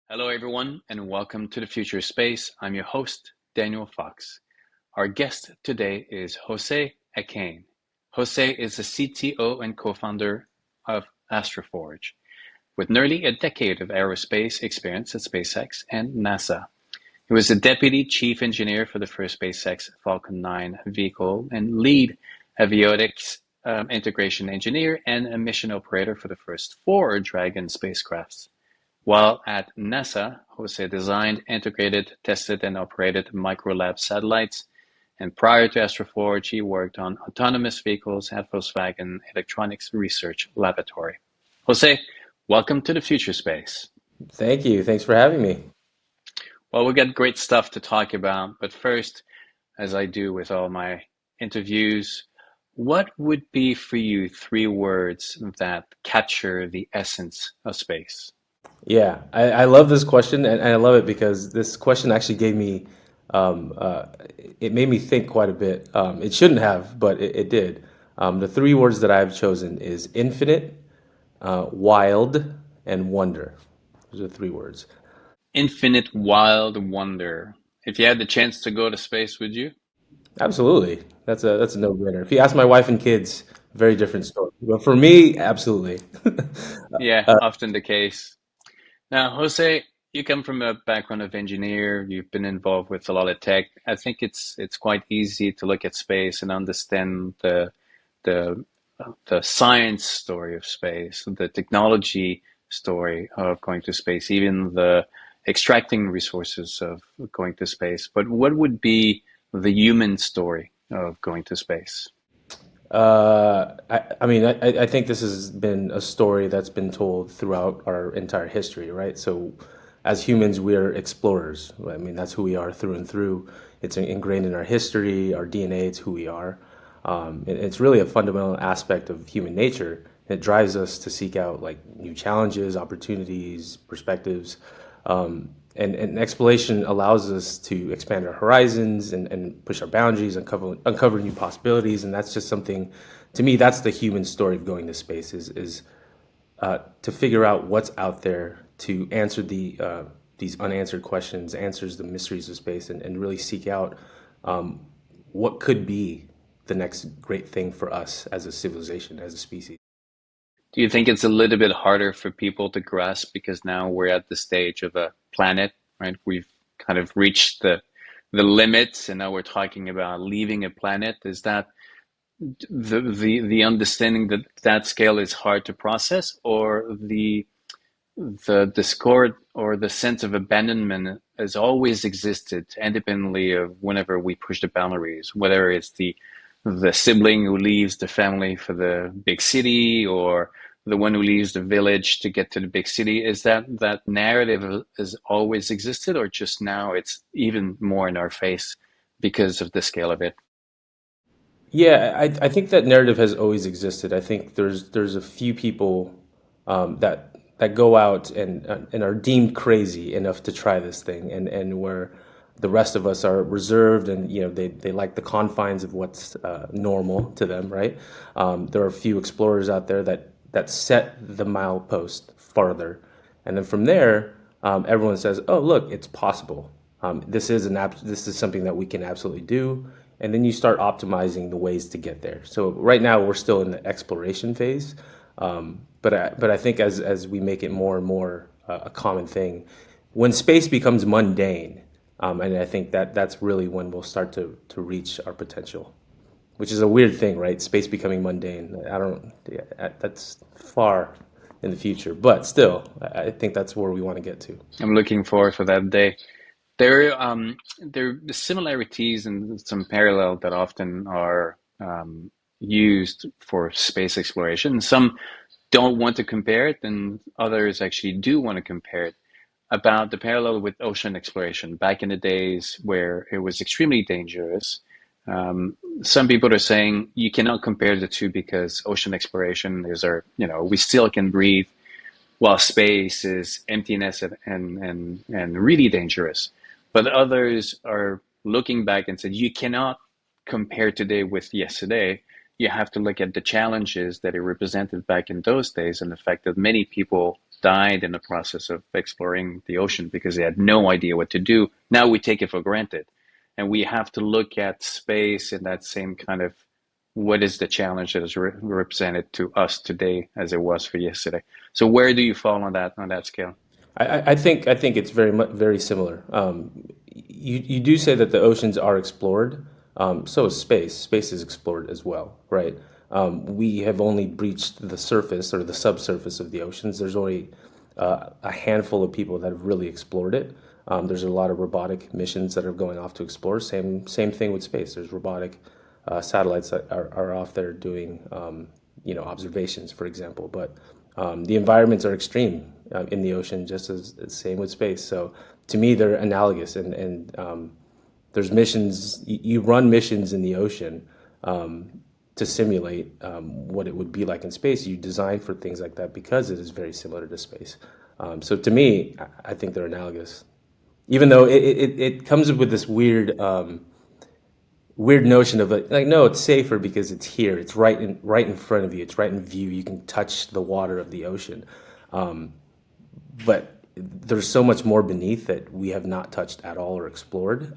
Hello, everyone, and welcome to the Future Space. I'm your host, Daniel Fox. Our guest today is Jose Acain. Jose is the CTO and co-founder of AstroForge, with nearly a decade of aerospace experience at SpaceX and NASA. He was the deputy chief engineer for the first SpaceX Falcon 9 vehicle and lead avionics integration engineer and a mission operator for the first four Dragon spacecrafts. While at NASA, Jose designed, integrated, tested, and operated microlab satellites. And prior to AstroForge, he worked on autonomous vehicles at Volkswagen Electronics Research Laboratory. Jose, welcome to the Future Space. Thank you. Thanks for having me. Well, we got great stuff to talk about, but first, as I do with all my interviews, what would be for you three words that capture the essence of space? Yeah, I love this question, and I love it because this question actually gave me, um, uh, it made me think quite a bit. It shouldn't have, but it did. The three words that I've chosen is infinite, wild, and wonder. Those are three words. Infinite wild wonder. If you had the chance to go to space, would you? Absolutely. That's a no-brainer. If you ask my wife and kids, very different story. But for me, absolutely. Yeah, often the case. Now, Jose, you come from a background of engineer. You've been involved with a lot of tech. I think it's quite easy to look at space and understand the the science story of space, the technology story of going to space, even the extracting resources of going to space. But what would be the human story of going to space? I mean, I think this has been a story that's been told throughout our entire history, right? So, as humans, we're explorers. I mean, that's who we are through and through. It's ingrained in our history, our DNA. It's who we are. It's really a fundamental aspect of human nature. It drives us to seek out like new challenges, opportunities, perspectives. And exploration allows us to expand our horizons and push our boundaries, uncover new possibilities. And that's just something, to me, that's the human story of going to space is to figure out what's out there, to answer these unanswered questions, answers the mysteries of space, and really seek out what could be the next great thing for us as a civilization, as a species. Do you think it's a little bit harder for people to grasp because now we're at the stage of a planet, right? We've kind of reached the limits, and now we're talking about leaving a planet. Is that the understanding that that scale is hard to process, or the discord or the sense of abandonment has always existed independently of whenever we push the boundaries, whether it's the sibling who leaves the family for the big city or the one who leaves the village to get to the big city. Is that that narrative has always existed, or just now it's even more in our face because of the scale of it? Yeah, I think that narrative has always existed. I think there's a few people that go out and are deemed crazy enough to try this thing, and where the rest of us are reserved, and they like the confines of what's normal to them, right? There are a few explorers out there that set the milepost farther, and then from there, everyone says, "Oh, look, it's possible. This is something that we can absolutely do." And then you start optimizing the ways to get there. So right now we're still in the exploration phase, but I think as we make it more and more a common thing, when space becomes mundane, and I think that's really when we'll start to reach our potential, which is a weird thing, right? Space becoming mundane. I don't. Yeah, that's far in the future, but still, I think that's where we want to get to. I'm looking forward for that day. There are similarities and some parallel that often are used for space exploration. Some don't want to compare it, and others actually do want to compare it. About the parallel with ocean exploration back in the days where it was extremely dangerous. Some people are saying you cannot compare the two because ocean exploration is we still can breathe while space is emptiness and really dangerous. But others are looking back and said you cannot compare today with yesterday. You have to look at the challenges that it represented back in those days and the fact that many people died in the process of exploring the ocean because they had no idea what to do. Now we take it for granted. And we have to look at space in that same kind of what is the challenge that is represented to us today as it was for yesterday. So where do you fall on that scale? I think it's very similar. You do say that the oceans are explored. So is space. Space is explored as well, right? We have only breached the surface or the subsurface of the oceans. There's only a handful of people that have really explored it. There's a lot of robotic missions that are going off to explore. Same thing with space. There's robotic satellites that are off there doing observations, for example. But the environments are extreme in the ocean, just as same with space. So to me, they're analogous. And there's missions. You run missions in the ocean to simulate what it would be like in space. You design for things like that because it is very similar to space. So to me, I think they're analogous. Even though it comes up with this weird notion of like no, it's safer because it's here. It's right in front of you. It's right in view. You can touch the water of the ocean. But there's so much more beneath that we have not touched at all or explored.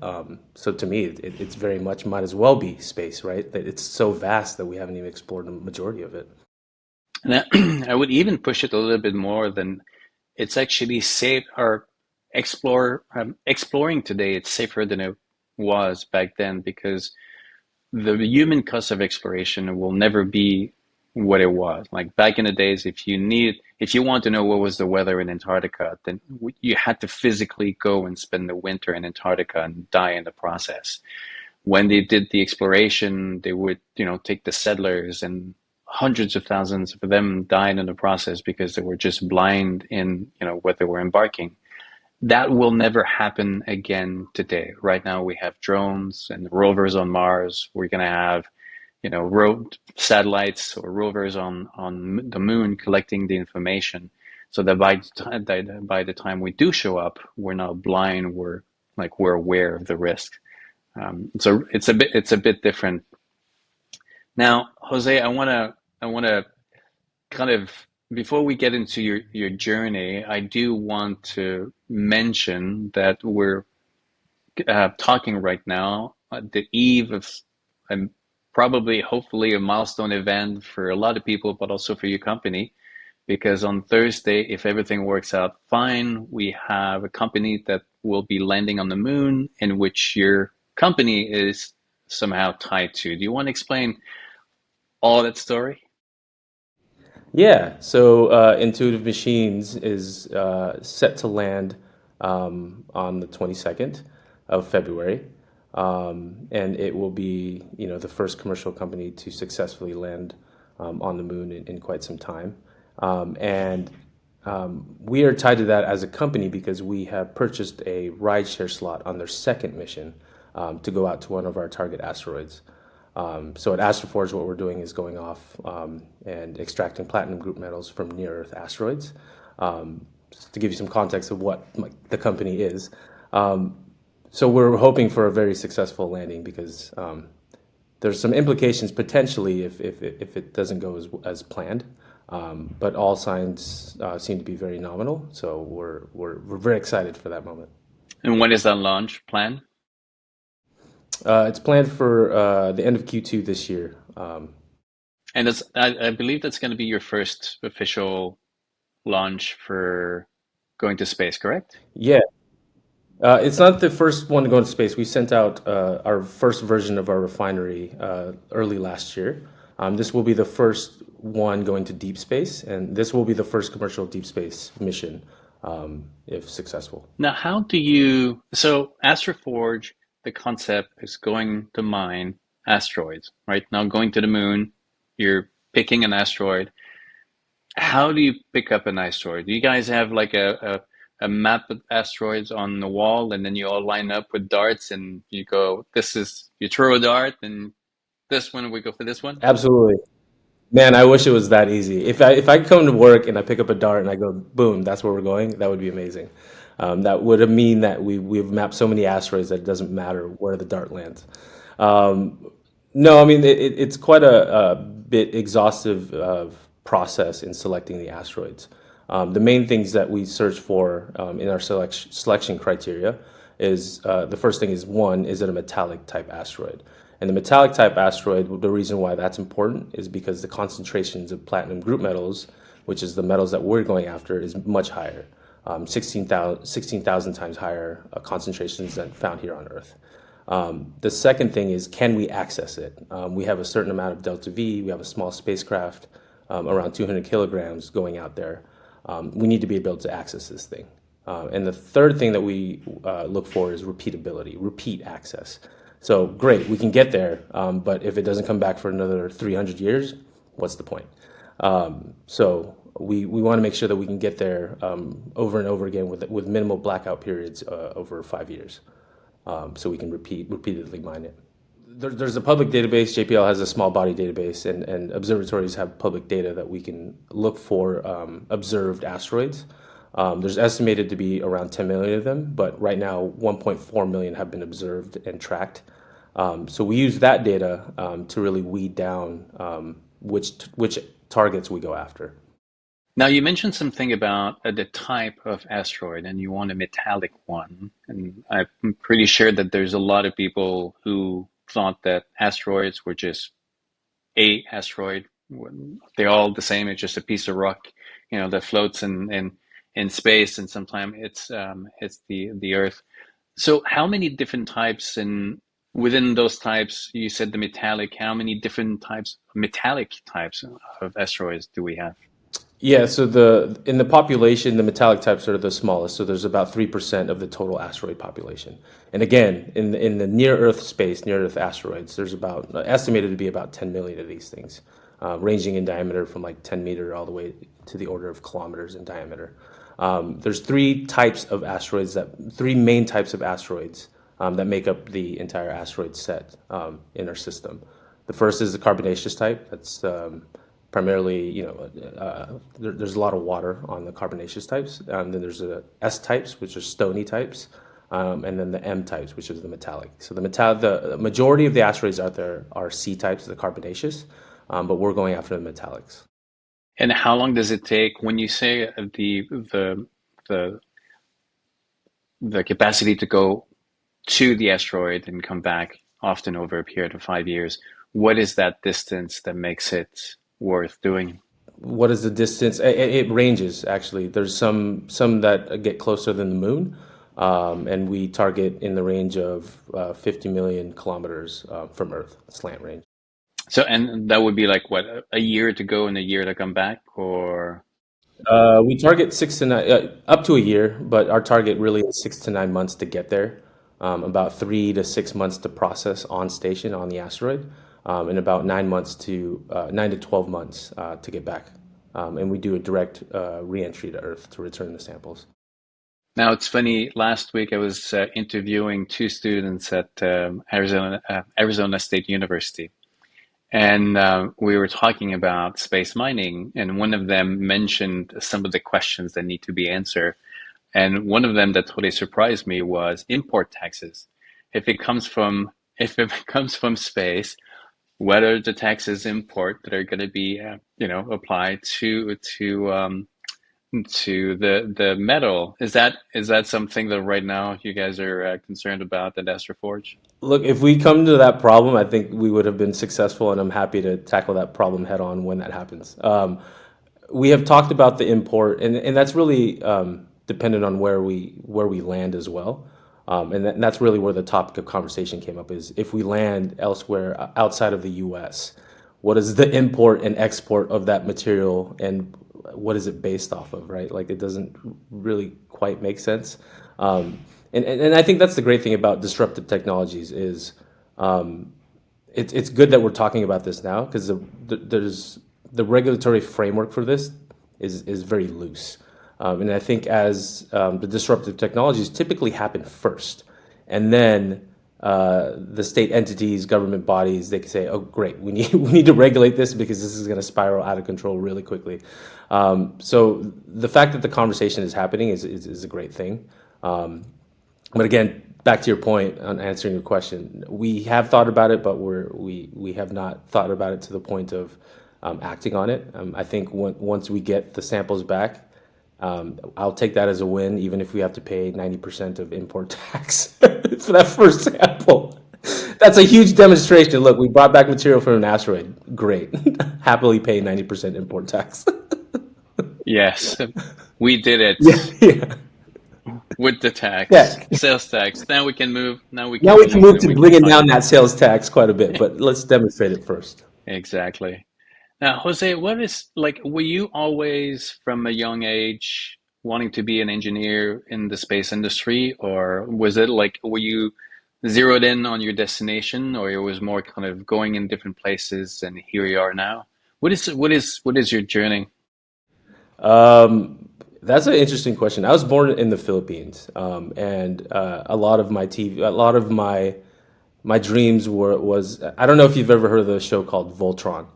So to me, it's very much might as well be space, right? That it's so vast that we haven't even explored the majority of it. And I would even push it a little bit more than it's actually safe or exploring today. It's safer than it was back then because the human cost of exploration will never be what it was. Like back in the days, if you want to know what was the weather in Antarctica, then you had to physically go and spend the winter in Antarctica and die in the process. When they did the exploration, they would, take the settlers and hundreds of thousands of them died in the process because they were just blind in, what they were embarking. That will never happen again today. Right now, we have drones and rovers on Mars. We're going to have, satellites or rovers on the moon collecting the information, so that by the time we do show up, we're not blind. We're aware of the risk. So it's a bit different. Now, Jose, I wanna kind of before we get into your journey, I do want to mention that we're talking right now at the eve of um, probably, hopefully, a milestone event for a lot of people, but also for your company. Because on Thursday, if everything works out fine, we have a company that will be landing on the moon, in which your company is somehow tied to. Do you want to explain all that story? Yeah, so Intuitive Machines is set to land on the 22nd of February, and it will be, the first commercial company to successfully land on the moon in quite some time. And we are tied to that as a company because we have purchased a rideshare slot on their second mission to go out to one of our target asteroids. So at AstroForge, what we're doing is going off and extracting platinum group metals from near-Earth asteroids. Just to give you some context of what the company is, so we're hoping for a very successful landing because there's some implications potentially if it doesn't go as planned. But all signs seem to be very nominal, so we're very excited for that moment. And when is that launch plan? It's planned for the end of Q2 this year. And I believe that's going to be your first official launch for going to space, correct? Yeah, it's not the first one to go into space. We sent out our first version of our refinery early last year. This will be the first one going to deep space, and this will be the first commercial deep space mission if successful. Now, so AstroForge, the concept is going to mine asteroids, right? Now going to the moon, you're picking an asteroid. How do you pick up an asteroid? Do you guys have like a map of asteroids on the wall, and then you all line up with darts and you go, you throw a dart and this one, we go for this one? Absolutely. Man, I wish it was that easy. If I come to work and I pick up a dart and I go, boom, that's where we're going, that would be amazing. That would mean that we've mapped so many asteroids that it doesn't matter where the dart lands. No, I mean it's quite a bit exhaustive process in selecting the asteroids. The main things that we search for in our selection criteria is the first thing is one, is it a metallic type asteroid? And the metallic type asteroid, the reason why that's important is because the concentrations of platinum group metals, which is the metals that we're going after, is much higher, 16,000 times higher concentrations than found here on Earth. The second thing is, can we access it? We have a certain amount of delta V. We have a small spacecraft, around 200 kilograms going out there. We need to be able to access this thing. And the third thing that we look for is repeatability, repeat access. So great, we can get there, but if it doesn't come back for another 300 years, what's the point? So we want to make sure that we can get there over and over again with minimal blackout periods over 5 years, so we can repeatedly mine it. There's a public database. JPL has a small body database, and observatories have public data that we can look for observed asteroids. There's estimated to be around 10 million of them, but right now 1.4 million have been observed and tracked. So we use that data to really weed down which targets we go after. Now, you mentioned something about the type of asteroid, and you want a metallic one. And I'm pretty sure that there's a lot of people who thought that asteroids were just a asteroid. They're all the same. It's just a piece of rock, that floats in space, and sometimes it's the Earth. So, how many different types, and within those types, you said the metallic. How many different metallic types of asteroids do we have? Yeah, so in the population, the metallic types are the smallest. So there's about 3% of the total asteroid population. And again, in the near Earth space, near Earth asteroids, there's about estimated to be about 10 million of these things, ranging in diameter from like 10 meter all the way to the order of kilometers in diameter. There's three main types of asteroids that make up the entire asteroid set in our system. The first is the carbonaceous type. That's primarily, there's a lot of water on the carbonaceous types. Then there's the S types, which are stony types, and then the M types, which is the metallic. So the majority of the asteroids out there are C types, the carbonaceous, but we're going after the metallics. And how long does it take when you say the capacity to go to the asteroid and come back, often over a period of 5 years? What is that distance that makes it worth doing? What is the distance? It ranges, actually. There's some that get closer than the moon, and we target in the range of 50 million kilometers from Earth, slant range. So, and that would be like what, a year to go and a year to come back, or? We target 6 to 9, up to a year, but our target really is 6 to 9 months to get there. About 3 to 6 months to process on station on the asteroid, and about 9 to 12 months to get back. And we do a direct re-entry to Earth to return the samples. Now, it's funny, last week I was interviewing two students at Arizona State University. And we were talking about space mining, and one of them mentioned some of the questions that need to be answered. And one of them that totally surprised me was import taxes. If it comes from space, what are the taxes import that are going to be applied to the metal? Is that something that right now you guys are concerned about at AstroForge? Look, if we come to that problem, I think we would have been successful, and I'm happy to tackle that problem head on when that happens. We have talked about the import, and that's really dependent on where we land as well. And that's really where the topic of conversation came up, is if we land elsewhere outside of the US, what is the import and export of that material, and what is it based off of, right? Like, it doesn't really quite make sense. And I think that's the great thing about disruptive technologies is it's good that we're talking about this now, because the regulatory framework for this is very loose. And I think as the disruptive technologies typically happen first, and then the state entities, government bodies, they can say, "Oh, great, we need to regulate this because this is going to spiral out of control really quickly." So the fact that the conversation is happening is a great thing. But again, back to your point on answering your question, we have thought about it, but we have not thought about it to the point of acting on it. I think once we get the samples back, I'll take that as a win, even if we have to pay 90% of import tax for that first sample. That's a huge demonstration. Look, we brought back material from an asteroid. Great. Happily pay 90% import tax. Yes, we did it Yeah, yeah, with the tax, yeah. sales tax. Now we can move. Now we Now can we can move move and to we can bringing talk down about that sales tax quite a bit, but let's demonstrate it first. exactly. Now, Jose, what is like, were you always from a young age wanting to be an engineer in the space industry, or was it like, were you zeroed in on your destination, or it was more kind of going in different places and here you are now? What is your journey? Um, that's an interesting question. I was born in the Philippines, and a lot of my TV, a lot of my dreams were was I don't know if you've ever heard of the show called Voltron.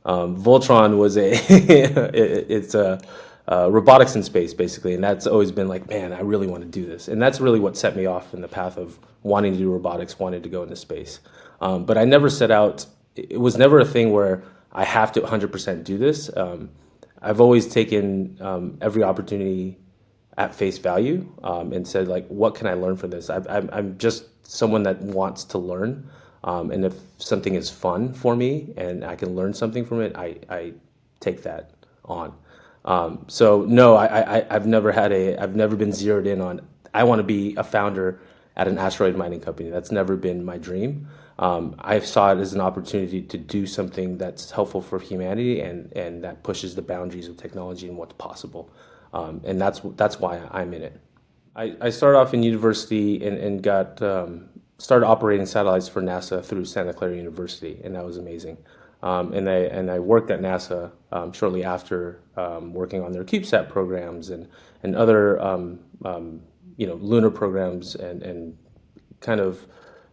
Voltron was a it's a robotics in space basically, and that's always been like, man, I really want to do this, and that's really what set me off in the path of wanting to do robotics, wanting to go into space. But I never set out. It was never a thing where I have to 100% do this. I've always taken every opportunity at face value and said like, what can I learn from this? I'm just someone that wants to learn, and if something is fun for me and I can learn something from it, I take that on. So no, I've never been zeroed in on. I want to be a founder at an asteroid mining company. That's never been my dream. I saw it as an opportunity to do something that's helpful for humanity and that pushes the boundaries of technology and what's possible. And that's why I'm in it. I started off in university and got started operating satellites for NASA through Santa Clara University, and that was amazing. And I worked at NASA shortly after, working on their CubeSat programs and other lunar programs and kind of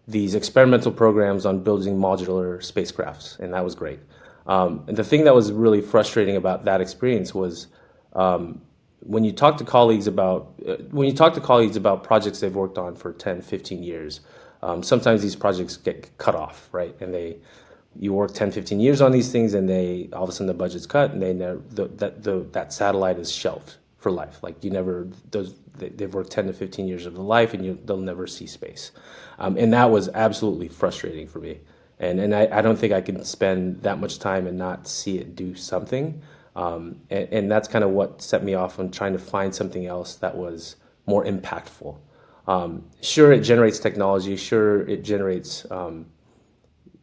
these experimental programs on building modular spacecrafts, and that was great. And the thing that was really frustrating about that experience was when you talk to colleagues about projects they've worked on for 10, 15 years, sometimes these projects get cut off, right? And you work 10, 15 years on these things, and they all of a sudden the budget's cut, and that satellite is shelved for life. Like you never they've worked 10 to 15 years of their life, and they'll never see space. And that was absolutely frustrating for me. And I don't think I can spend that much time and not see it do something. And that's kind of what set me off on trying to find something else that was more impactful. Sure, it generates technology. Sure, it generates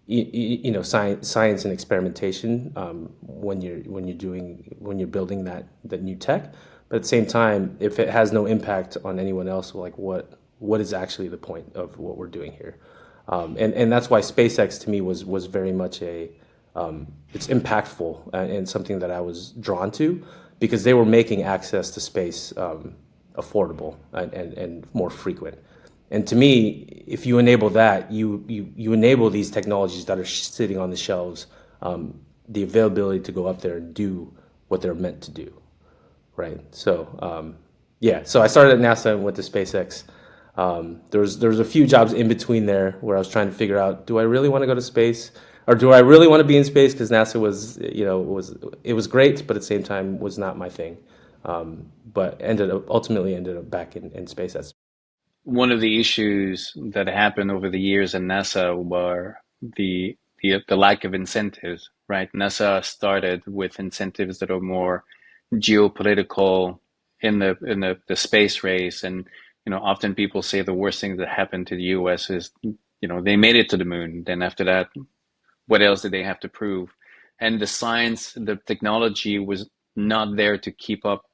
science and experimentation when you're building that new tech. But at the same time, if it has no impact on anyone else, like what is actually the point of what we're doing here? And that's why SpaceX to me was very much it's impactful and something that I was drawn to because they were making access to space affordable and more frequent. And to me, if you enable that, you enable these technologies that are sitting on the shelves, the availability to go up there and do what they're meant to do, right? So yeah, so I started at NASA and went to SpaceX. There was a few jobs in between there where I was trying to figure out, do I really want to go to space, or do I really want to be in space? Because NASA was, it was great, but at the same time was not my thing. But ultimately ended up back in space. One of the issues that happened over the years in NASA were the lack of incentives, right? NASA started with incentives that are more geopolitical in the space race, and often people say the worst thing that happened to the U.S. is they made it to the moon. Then after that, what else did they have to prove? And the science, the technology was not there to keep up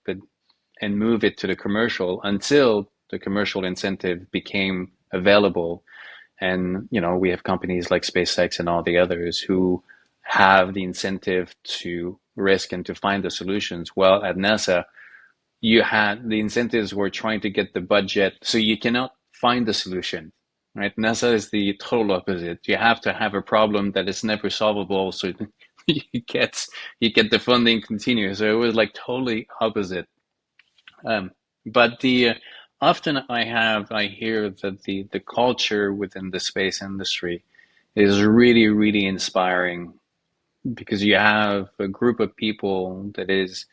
and move it to the commercial until the commercial incentive became available. And we have companies like SpaceX and all the others who have the incentive to risk and to find the solutions. Well, at NASA, you had the incentives were trying to get the budget, so you cannot find the solution. Right? NASA is the total opposite. You have to have a problem that is never solvable, so you get the funding continue. So it was like totally opposite. Um, but the often I hear that the culture within the space industry is really, really inspiring because you have a group of people that is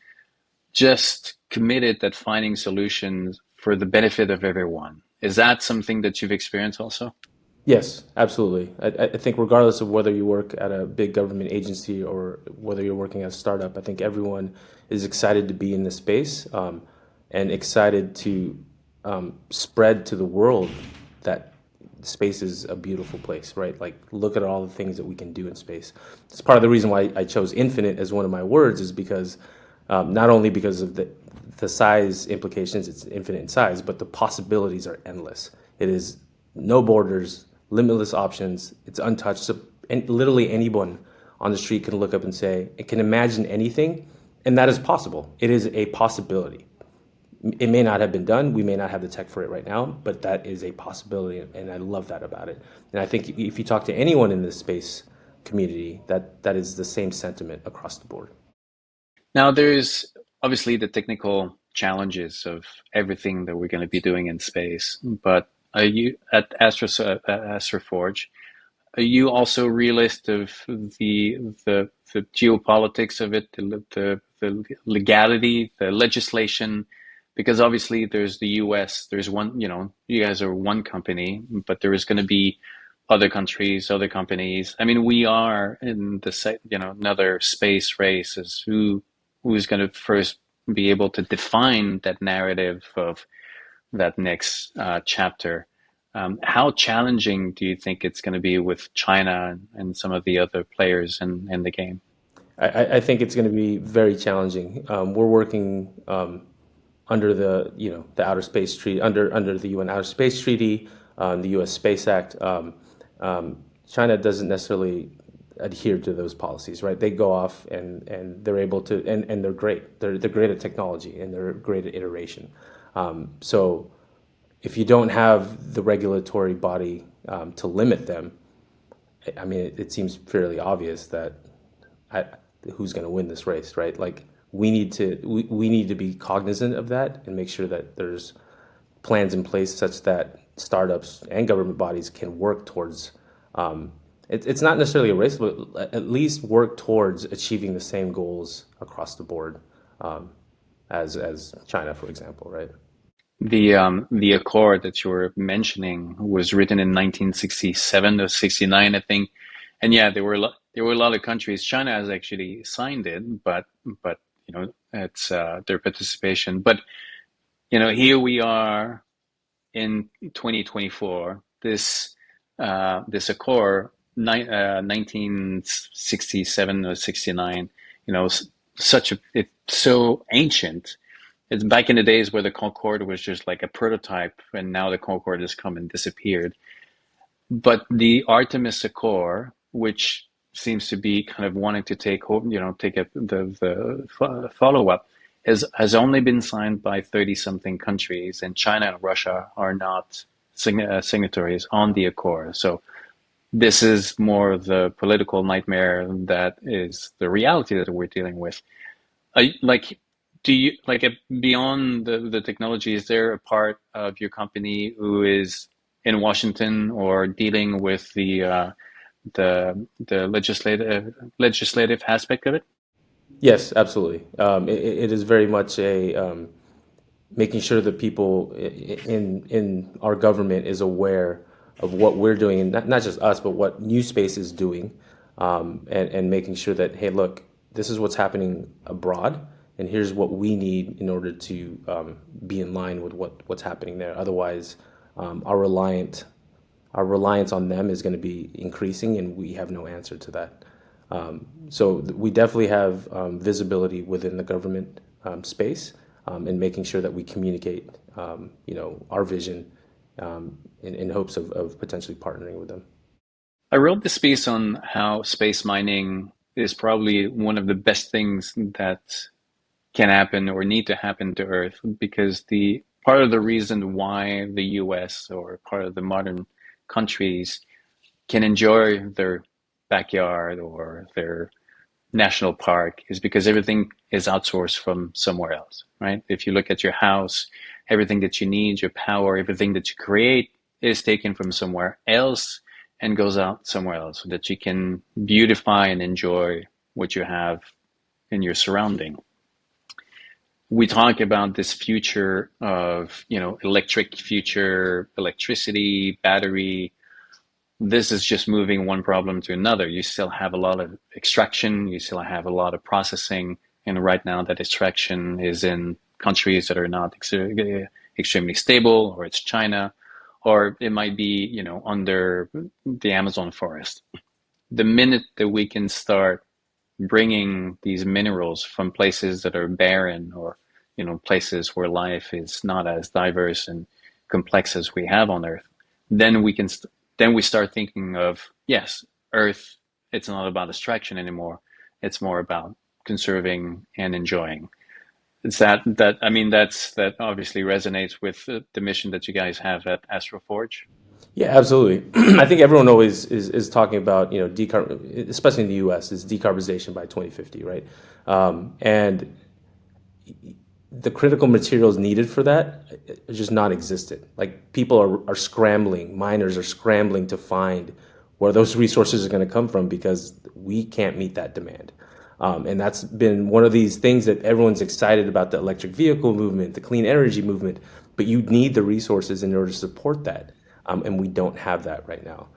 just committed at finding solutions for the benefit of everyone. Is that something that you've experienced also? Yes, absolutely. I think regardless of whether you work at a big government agency or whether you're working at a startup, I think everyone is excited to be in this space, and excited to spread to the world that space is a beautiful place, right? Like, look at all the things that we can do in space. It's part of the reason why I chose infinite as one of my words, is because not only because of the size implications, it's infinite in size, but the possibilities are endless. It is no borders, limitless options. It's untouched. So, and literally anyone on the street can look up and say, it can imagine anything, and that is possible. It is a possibility. It may not have been done. We may not have the tech for it right now, but that is a possibility, and I love that about it. And I think if you talk to anyone in this space community, that is the same sentiment across the board. Now, there's obviously the technical challenges of everything that we're going to be doing in space, but are you at AstroForge? Are you also realist of the geopolitics of it, the legality, the legislation? Because obviously there's the US, there's one, you guys are one company, but there is going to be other countries, other companies. I mean, we are in another space race as who's going to first be able to define that narrative of that next chapter. How challenging do you think it's going to be with China and some of the other players in the game? I think it's going to be very challenging. We're working under the Outer Space Treaty, under the UN Outer Space Treaty, the U.S. Space Act. China doesn't necessarily adhere to those policies, right? They go off and they're able to, and they're great. They're great at technology and they're great at iteration. So if you don't have the regulatory body to limit them, I mean, it seems fairly obvious that who's going to win this race, right? Like, we need to be cognizant of that and make sure that there's plans in place such that startups and government bodies can work towards. It's not necessarily a race, but at least work towards achieving the same goals across the board, as China, for example, right? The accord that you were mentioning was written in 1967 or 69, I think. And yeah, there were a lot of countries. China has actually signed it, but it's their participation. But here we are in 2024. This accord, 1967 or 69. It's so ancient. It's back in the days where the Concorde was just like a prototype, and now the Concorde has come and disappeared. But the Artemis Accord, which seems to be kind of wanting to take the follow up, has only been signed by 30 something countries, and China and Russia are not signatories on the Accord. So this is more the political nightmare that is the reality that we're dealing with. Like, do you like beyond the technology? Is there a part of your company who is in Washington or dealing with the legislative aspect of it? Yes, absolutely. It is very much a making sure that people in our government is aware of what we're doing, and not just us, but what New Space is doing, and making sure that, hey, look, this is what's happening abroad, and here's what we need in order to be in line with what's happening there. Otherwise, our reliance on them is going to be increasing, and we have no answer to that. So we definitely have visibility within the government space, and making sure that we communicate, our vision, in hopes of potentially partnering with them. I wrote this piece on how space mining is probably one of the best things that can happen or need to happen to Earth, because the part of the reason why the US or part of the modern countries can enjoy their backyard or their national park is because everything is outsourced from somewhere else, right? If you look at your house, everything that you need, your power, everything that you create is taken from somewhere else and goes out somewhere else so that you can beautify and enjoy what you have in your surrounding. we talk about this future of, electric future, electricity, battery. This is just moving one problem to another. You still have a lot of extraction, you still have a lot of processing, and right now that extraction is in countries that are not extremely stable, or it's China, or it might be, under the Amazon forest. The minute that we can start bringing these minerals from places that are barren, or places where life is not as diverse and complex as we have on Earth, then we start thinking of, yes, Earth, it's not about distraction anymore, it's more about conserving and enjoying. It's that I mean that obviously resonates with the mission that you guys have at AstroForge. Yeah, absolutely. I think everyone always is talking about, especially in the US, is decarbonization by 2050, right? And the critical materials needed for that are just non-existent. Like people are scrambling, miners are scrambling to find where those resources are going to come from because we can't meet that demand. And that's been one of these things that everyone's excited about, the electric vehicle movement, the clean energy movement, but you need the resources in order to support that. And we don't have that right now.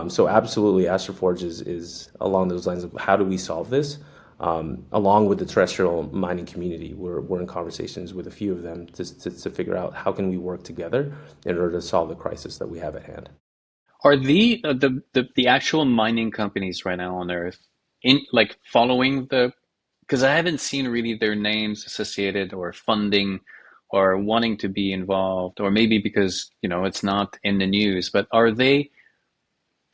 So absolutely, AstroForge is along those lines of how do we solve this? Along with the terrestrial mining community, we're in conversations with a few of them to figure out how can we work together in order to solve the crisis that we have at hand. Are the actual mining companies right now on Earth in like following the, because I haven't seen really their names associated or funding or wanting to be involved, or maybe because it's not in the news, but are they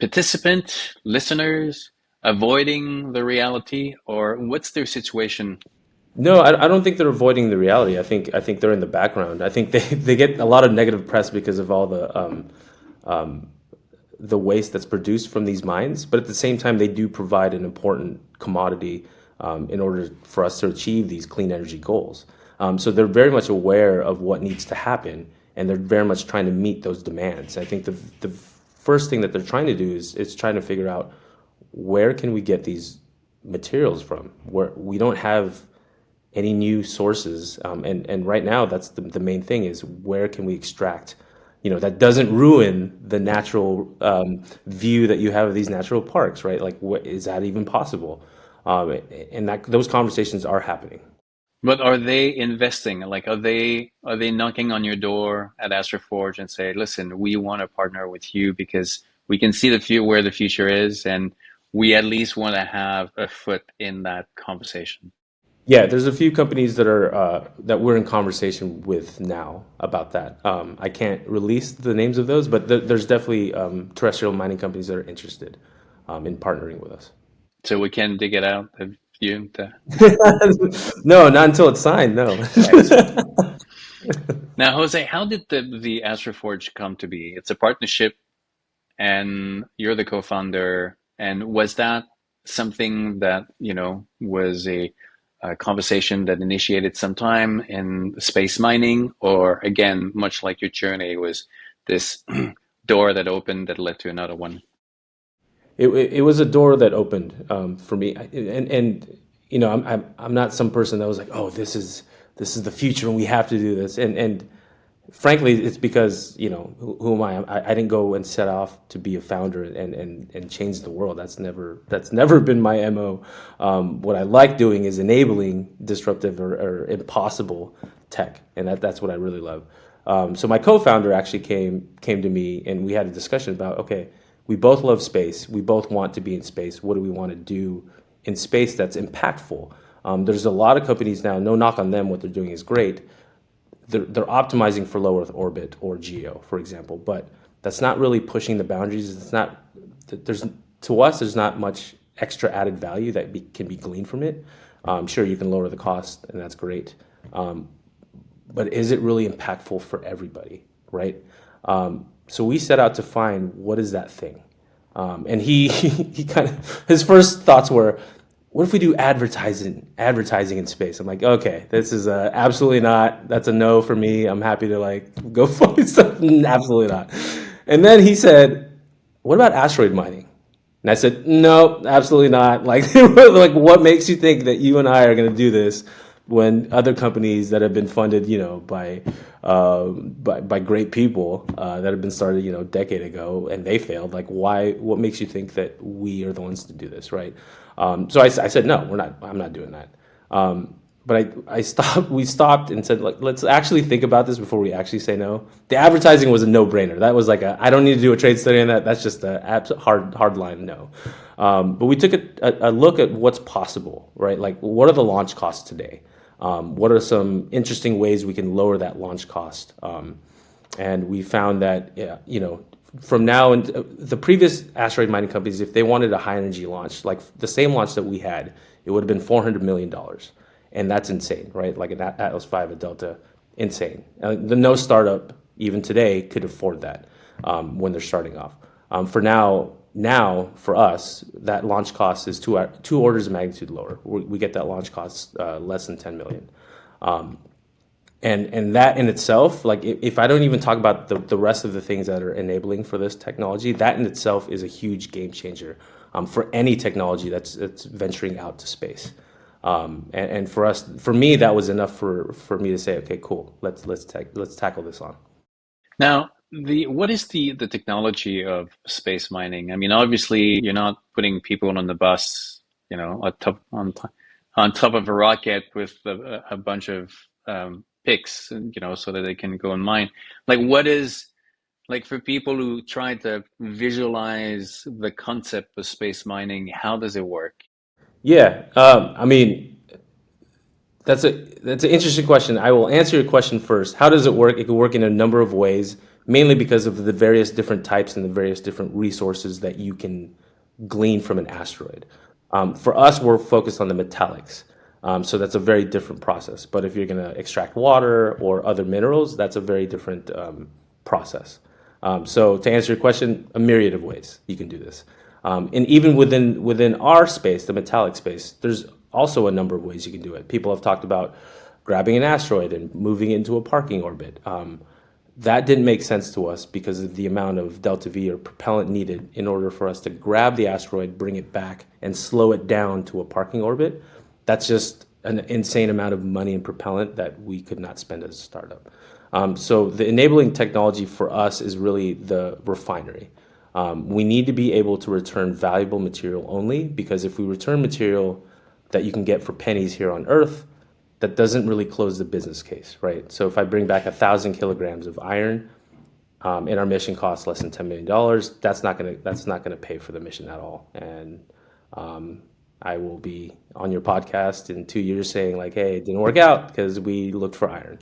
participant listeners avoiding the reality, or what's their situation? No, I don't think they're avoiding the reality. I think they're in the background. I think they get a lot of negative press because of all the waste that's produced from these mines, but at the same time, they do provide an important commodity in order for us to achieve these clean energy goals. So they're very much aware of what needs to happen, and they're very much trying to meet those demands. I think the first thing that they're trying to do is trying to figure out where can we get these materials from, where we don't have any new sources, and right now that's the main thing is where can we extract that doesn't ruin the natural view that you have of these natural parks, right? Like, what is that even possible? And that those conversations are happening. But are they investing? Like, are they knocking on your door at AstroForge and say, "Listen, we want to partner with you because we can see where the future is, and we at least want to have a foot in that conversation." Yeah, there's a few companies that we're in conversation with now about that. I can't release the names of those, but there's definitely terrestrial mining companies that are interested in partnering with us. So we can dig it out of you. No, not until it's signed. No. Excellent. Now, Jose, how did the AstroForge come to be? It's a partnership, and you're the co-founder. And was that something that, was a conversation that initiated sometime in space mining, or again, much like your journey, was this door that opened that led to another one? It was a door that opened for me, and I'm not some person that was like, oh, this is the future and we have to do this, and frankly, it's because who am I didn't go and set off to be a founder and change the world. That's never been my MO. What I like doing is enabling disruptive or impossible tech, and that's what I really love. So my co-founder actually came to me, and we had a discussion about, okay, we both love space. We both want to be in space. What do we want to do in space that's impactful? There's a lot of companies now, no knock on them, what they're doing is great. They're optimizing for low Earth orbit or GEO, for example, but that's not really pushing the boundaries. To us, there's not much extra added value that can be gleaned from it. Sure, you can lower the cost, and that's great. But is it really impactful for everybody, right? So we set out to find what is that thing. And he his first thoughts were, what if we do advertising in space? I'm like, okay, this is absolutely not. That's a no for me. I'm happy to go find something. Absolutely not. And then he said, what about asteroid mining? And I said, no, absolutely not. Like what makes you think that you and I are going to do this? when other companies that have been funded, by great people that have been started, a decade ago, and they failed. Like, why? What makes you think that we are the ones to do this, right? So I said, no, we're not. I'm not doing that. But I stopped. We stopped and said, like, let's actually think about this before we actually say no. The advertising was a no-brainer. That was like I don't need to do a trade study on that. That's just a hard line no. But we took a look at what's possible, right? Like, what are the launch costs today? What are some interesting ways we can lower that launch cost? And we found that, yeah, from now and the previous asteroid mining companies, if they wanted a high energy launch, like the same launch that we had, it would have been $400 million. And that's insane, right? Like an Atlas V, a Delta, insane. No startup, even today, could afford that when they're starting off. For now, for us, that launch cost is two orders of magnitude lower. We get that launch cost less than 10 million. And that in itself, like if I don't even talk about the rest of the things that are enabling for this technology, that in itself is a huge game changer for any technology that's venturing out to space. And for me, that was enough for me to say, okay, cool, let's tackle this on. Now, what is the technology of space mining? I mean, obviously, you're not putting people on the bus, on top of a rocket with a bunch of picks, so that they can go and mine. Like, what is like for people who try to visualize the concept of space mining? How does it work? Yeah, I mean, that's an interesting question. I will answer your question first. How does it work? It can work in a number of ways, mainly because of the various different types and the various different resources that you can glean from an asteroid. For us, we're focused on the metallics. So that's a very different process. But if you're going to extract water or other minerals, that's a very different process. So to answer your question, a myriad of ways you can do this. And even within our space, the metallic space, there's also a number of ways you can do it. People have talked about grabbing an asteroid and moving it into a parking orbit. That didn't make sense to us because of the amount of delta V or propellant needed in order for us to grab the asteroid, bring it back, and slow it down to a parking orbit. That's just an insane amount of money and propellant that we could not spend as a startup. So the enabling technology for us is really the refinery. We need to be able to return valuable material only, because if we return material that you can get for pennies here on Earth, that doesn't really close the business case, right? So if I bring back 1,000 kilograms of iron, and our mission costs less than $10 million, that's not gonna pay for the mission at all. And I will be on your podcast in 2 years saying like, hey, it didn't work out because we looked for iron.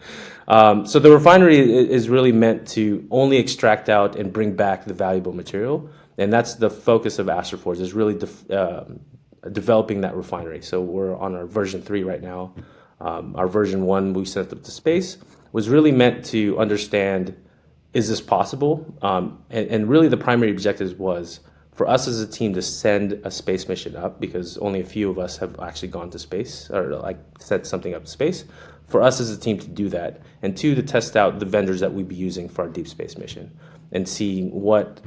So the refinery is really meant to only extract out and bring back the valuable material. And that's the focus of AstroForge, is really developing that refinery. So we're on our version 3 right now. Our version 1 we sent up to space was really meant to understand, is this possible? And really the primary objective was for us as a team to send a space mission up, because only a few of us have actually gone to space or like set something up to space. For us as a team to do that, and 2, to test out the vendors that we'd be using for our deep space mission and see what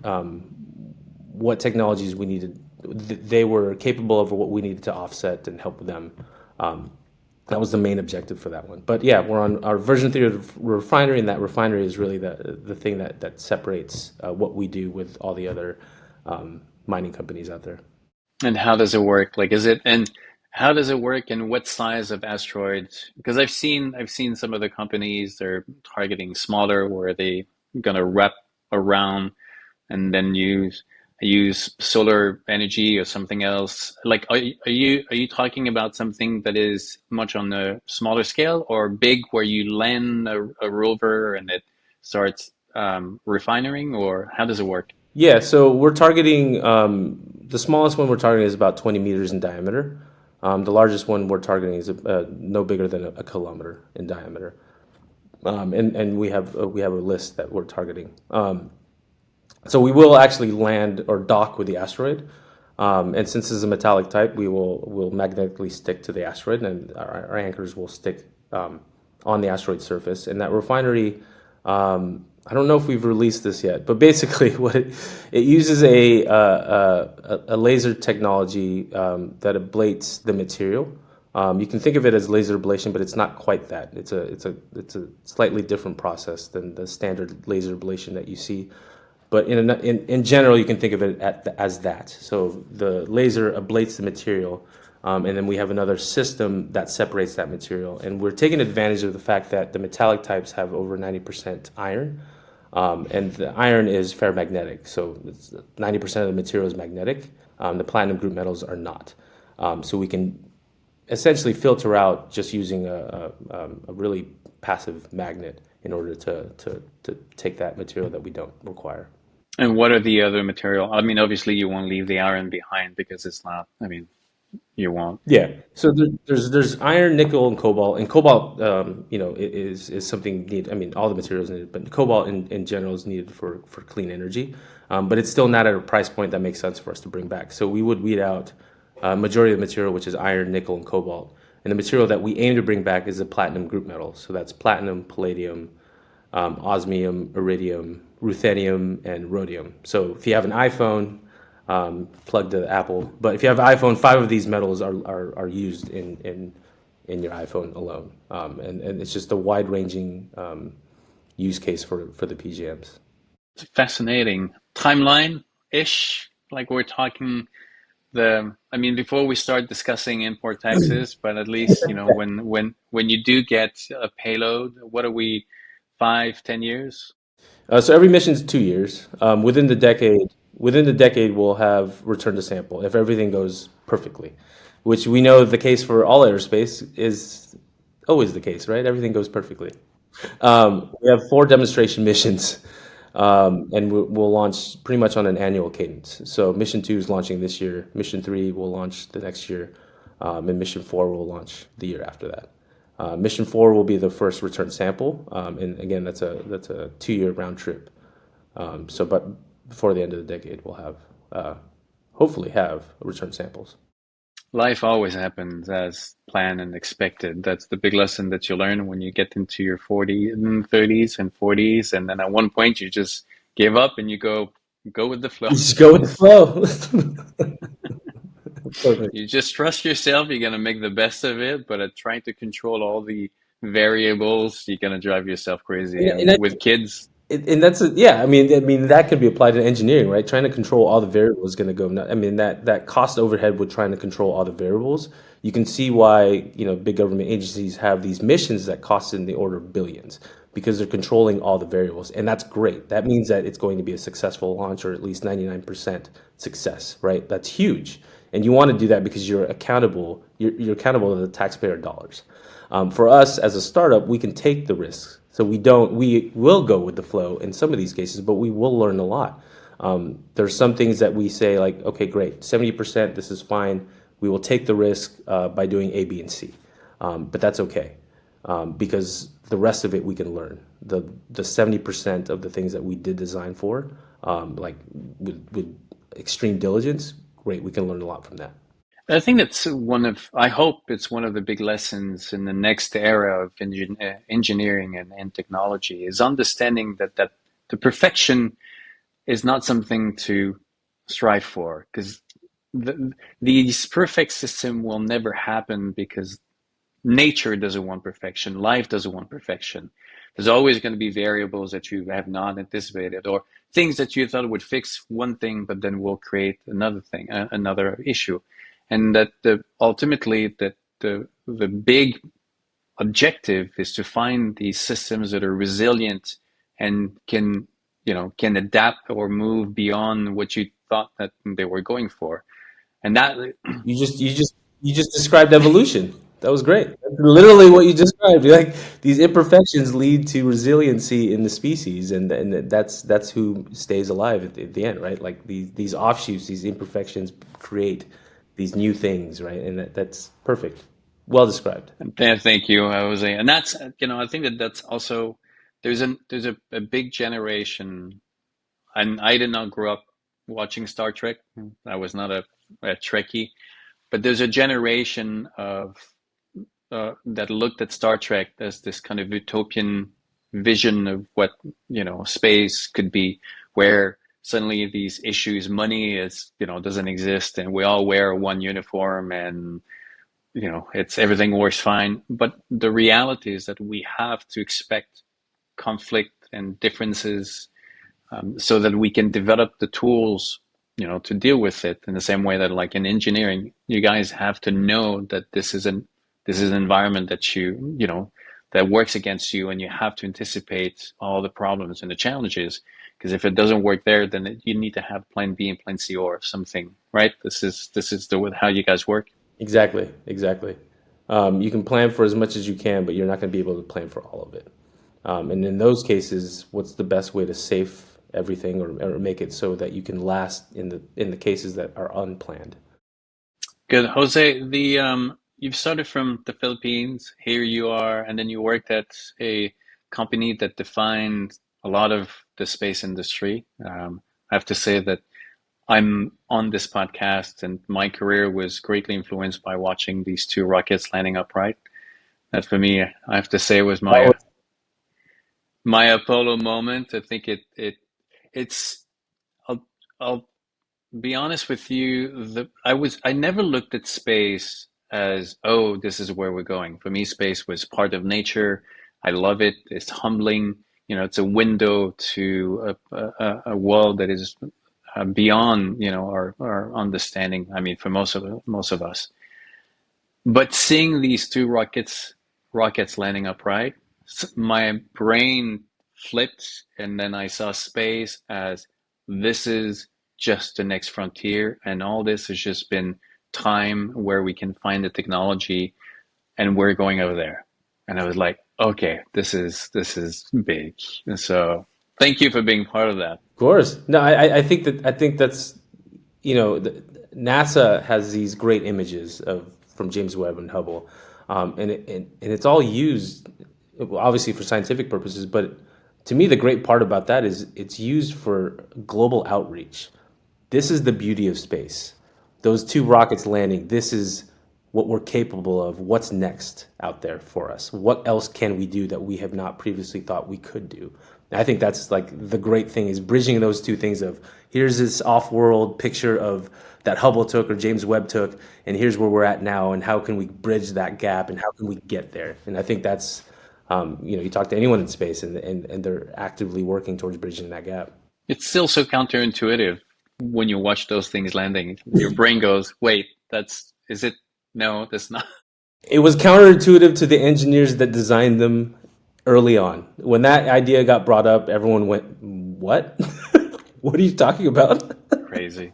technologies we needed, they were capable of, or what we needed to offset and help them. That was the main objective for that one. But yeah, we're on our version 3 of refinery, and that refinery is really the thing that separates what we do with all the other mining companies out there. And how does it work? How does it work, and what size of asteroids? Because I've seen some of the companies, they're targeting smaller, where they gonna wrap around and then use solar energy or something else. Like, are you talking about something that is much on the smaller scale, or big, where you land a rover and it starts refining, or how does it work? Yeah, so we're targeting the smallest one we're targeting is about 20 meters in diameter. The largest one we're targeting is no bigger than a kilometer in diameter. And we have a list that we're targeting. So we will actually land or dock with the asteroid. And since it's a metallic type, we'll magnetically stick to the asteroid, and our anchors will stick on the asteroid surface. And that refinery, I don't know if we've released this yet, but basically what it uses a laser technology that ablates the material. You can think of it as laser ablation, but it's not quite that. It's a slightly different process than the standard laser ablation that you see. But in general, you can think of it as that. So the laser ablates the material, and then we have another system that separates that material. And we're taking advantage of the fact that the metallic types have over 90% iron, and the iron is ferromagnetic. So 90% of the material is magnetic. The platinum group metals are not. So we can essentially filter out just using a really passive magnet in order to take that material that we don't require. And what are the other material? I mean, obviously you won't leave the iron behind because it's not, I mean, you won't. Yeah. So there's iron, nickel, and cobalt. And cobalt, is something needed. I mean, all the materials needed, but cobalt in general is needed for clean energy. But it's still not at a price point that makes sense for us to bring back. So we would weed out majority of the material, which is iron, nickel, and cobalt. And the material that we aim to bring back is the platinum group metal. So that's platinum, palladium, osmium, iridium, ruthenium, and rhodium. So if you have an iPhone, plug to Apple. But if you have an iPhone, five of these metals are used in your iPhone alone. And it's just a wide ranging use case for the PGMs. It's fascinating. Timeline-ish, like we're talking I mean, before we start discussing import taxes, but at least, when you do get a payload, what are we, 5, 10 years? So every mission is 2 years. Within the decade, we'll have return to sample if everything goes perfectly, which we know the case for all aerospace is always the case, right? Everything goes perfectly. We have 4 demonstration missions, and we'll launch pretty much on an annual cadence. So mission 2 is launching this year. Mission 3 will launch the next year, and mission 4 will launch the year after that. Mission 4 will be the first return sample, and again, that's a 2-year round trip. But before the end of the decade, we'll hopefully have return samples. Life always happens as planned and expected. That's the big lesson that you learn when you get into your 40s and 30s and 40s, and then at one point you just give up and you go with the flow. You just go with the flow. Perfect. You just trust yourself. You're gonna make the best of it, but at trying to control all the variables, you're gonna drive yourself crazy. And And with kids, And that's yeah. I mean that could be applied to engineering, right? Trying to control all the variables is going to go. I mean that cost overhead with trying to control all the variables. You can see why big government agencies have these missions that cost in the order of billions because they're controlling all the variables, and that's great. That means that it's going to be a successful launch or at least 99% success, right? That's huge, and you want to do that because you're accountable. You're accountable to the taxpayer dollars. For us as a startup, we can take the risks. So we will go with the flow in some of these cases, but we will learn a lot. There's some things that we say like, okay, great, 70%, this is fine. We will take the risk by doing A, B, and C. But that's okay because the rest of it we can learn. The 70% of the things that we did design for, like with extreme diligence, great, we can learn a lot from that. I think I hope it's one of the big lessons in the next era of engineering and technology is understanding that the perfection is not something to strive for because these perfect system will never happen because nature doesn't want perfection. Life doesn't want perfection. There's always going to be variables that you have not anticipated or things that you thought would fix one thing, but then will create another thing, another issue. And that ultimately that the big objective is to find these systems that are resilient and can adapt or move beyond what you thought that they were going for. And that You just described evolution. That was great. That's literally what you described. Like these imperfections lead to resiliency in the species, and that's who stays alive at the end, right? Like these offshoots, these imperfections create these new things, right? And that's perfect. Well described. thank you, Jose. And that's I think that's also there's a big generation, and I did not grow up watching Star Trek. I was not a Trekkie, but there's a generation of that looked at Star Trek as this kind of utopian vision of what space could be, where suddenly these issues, money is doesn't exist, and we all wear one uniform, and it's everything works fine. But the reality is that we have to expect conflict and differences, so that we can develop the tools, to deal with it in the same way that, like in engineering, you guys have to know that this is an environment that that works against you, and you have to anticipate all the problems and the challenges. Because if it doesn't work there, then you need to have plan B and plan C or something, right? This is the how you guys work. Exactly, exactly. You can plan for as much as you can, but you're not going to be able to plan for all of it. And in those cases, what's the best way to save everything or make it so that you can last in the cases that are unplanned? Good, Jose. The you've started from the Philippines. Here you are, and then you worked at a company that defined a lot of the space industry. I have to say that I'm on this podcast, and my career was greatly influenced by watching these two rockets landing upright. That for me, I have to say, was That was my Apollo moment. I think it's. I'll I'll be honest with you, I never looked at space as, oh, this is where we're going. For me, space was part of nature. I love it. It's humbling. It's a window to a world that is beyond, our understanding. I mean, for most of us. But seeing these two rockets landing upright, my brain flipped, and then I saw space as, this is just the next frontier, and all this has just been time where we can find the technology, and we're going over there. And I was like, okay, this is big. And so thank you for being part of that. Of course. No, I think that's NASA has these great images of from James Webb and Hubble, and it's all used obviously for scientific purposes. But to me, the great part about that is it's used for global outreach. This is the beauty of space. Those two rockets landing, this is what we're capable of. What's next out there for us? What else can we do that we have not previously thought we could do? And I think that's like the great thing is bridging those two things of here's this off-world picture of that Hubble took or James Webb took, and here's where we're at now, and how can we bridge that gap, and how can we get there? And I think that's, you talk to anyone in space, and they're actively working towards bridging that gap. It's still so counterintuitive when you watch those things landing. Your brain goes, wait, is it? No, that's not. It was counterintuitive to the engineers that designed them early on. When that idea got brought up, everyone went, "What? What are you talking about?" Crazy.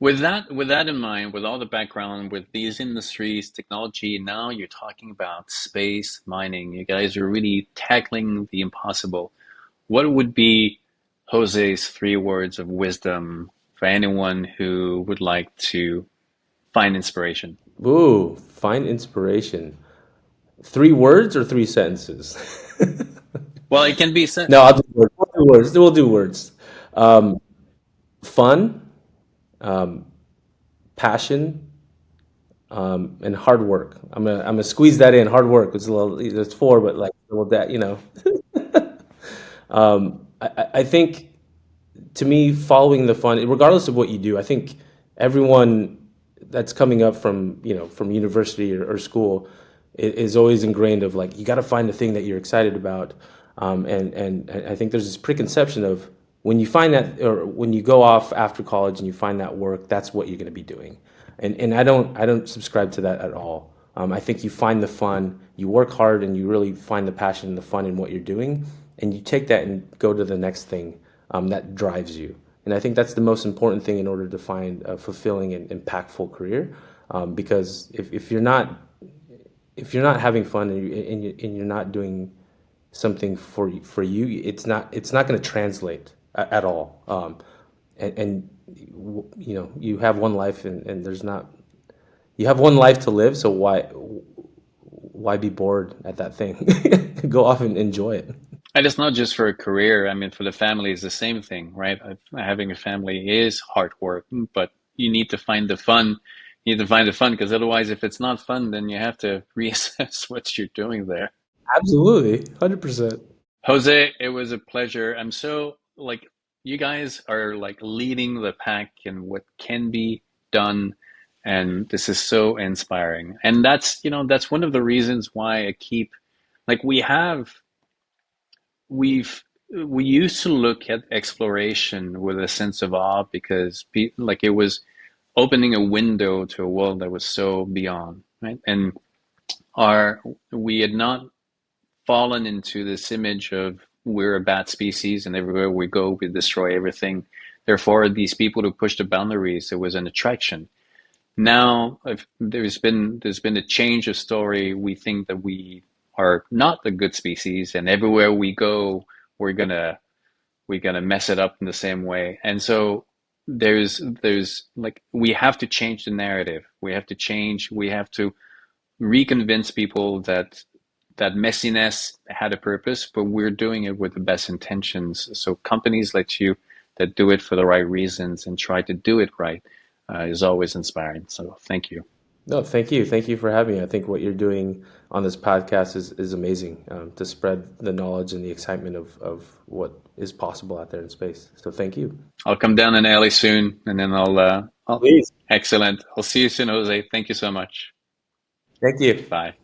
With that in mind, with all the background, with these industries, technology, now you're talking about space mining. You guys are really tackling the impossible. What would be Jose's three words of wisdom for anyone who would like to find inspiration? Ooh, find inspiration. Three words or three sentences? Well, it can be said. No, I'll do words. We'll do words. We'll do words. Um, fun, um, passion, and hard work. I'm gonna squeeze that in. Hard work. It's a little. It's four, but like a little that. I think to me, following the fun, regardless of what you do, I think everyone that's coming up from university or school is always ingrained of like you got to find the thing that you're excited about, and I think there's this preconception of when you find that or when you go off after college and you find that work, that's what you're going to be doing, and I don't subscribe to that at all. I think you find the fun, you work hard, and you really find the passion and the fun in what you're doing, and you take that and go to the next thing that drives you. And I think that's the most important thing in order to find a fulfilling and impactful career. Because if you're not having fun and you're not doing something for you, it's not going to translate at all. And you have one life, and there's not you have one life to live. So why be bored at that thing? Go off and enjoy it. And it's not just for a career. I mean, for the family, it's the same thing, right? Having a family is hard work, but you need to find the fun. You need to find the fun, because otherwise, if it's not fun, then you have to reassess what you're doing there. Absolutely, 100%. Jose, it was a pleasure. I'm so, like, you guys are like leading the pack in what can be done. And this is so inspiring. And that's, that's one of the reasons why I keep, like, we used to look at exploration with a sense of awe because like it was opening a window to a world that was so beyond, right? And our we had not fallen into this image of we're a bad species and everywhere we go we destroy everything. Therefore, these people who push the boundaries, it was an attraction. Now, if there's been a change of story. We think that we are not a good species, and everywhere we go, we're gonna we're gonna mess it up in the same way. And so there's like we have to change the narrative. We have to change. We have to reconvince people that that messiness had a purpose, but we're doing it with the best intentions. So companies like you that do it for the right reasons and try to do it right is always inspiring. So thank you. No, thank you. Thank you for having me. I think what you're doing on this podcast is amazing, to spread the knowledge and the excitement of what is possible out there in space. So thank you. I'll come down in LA soon, and then I'll Please. excellent. I'll see you soon, Jose. Thank you so much. Thank you. Bye.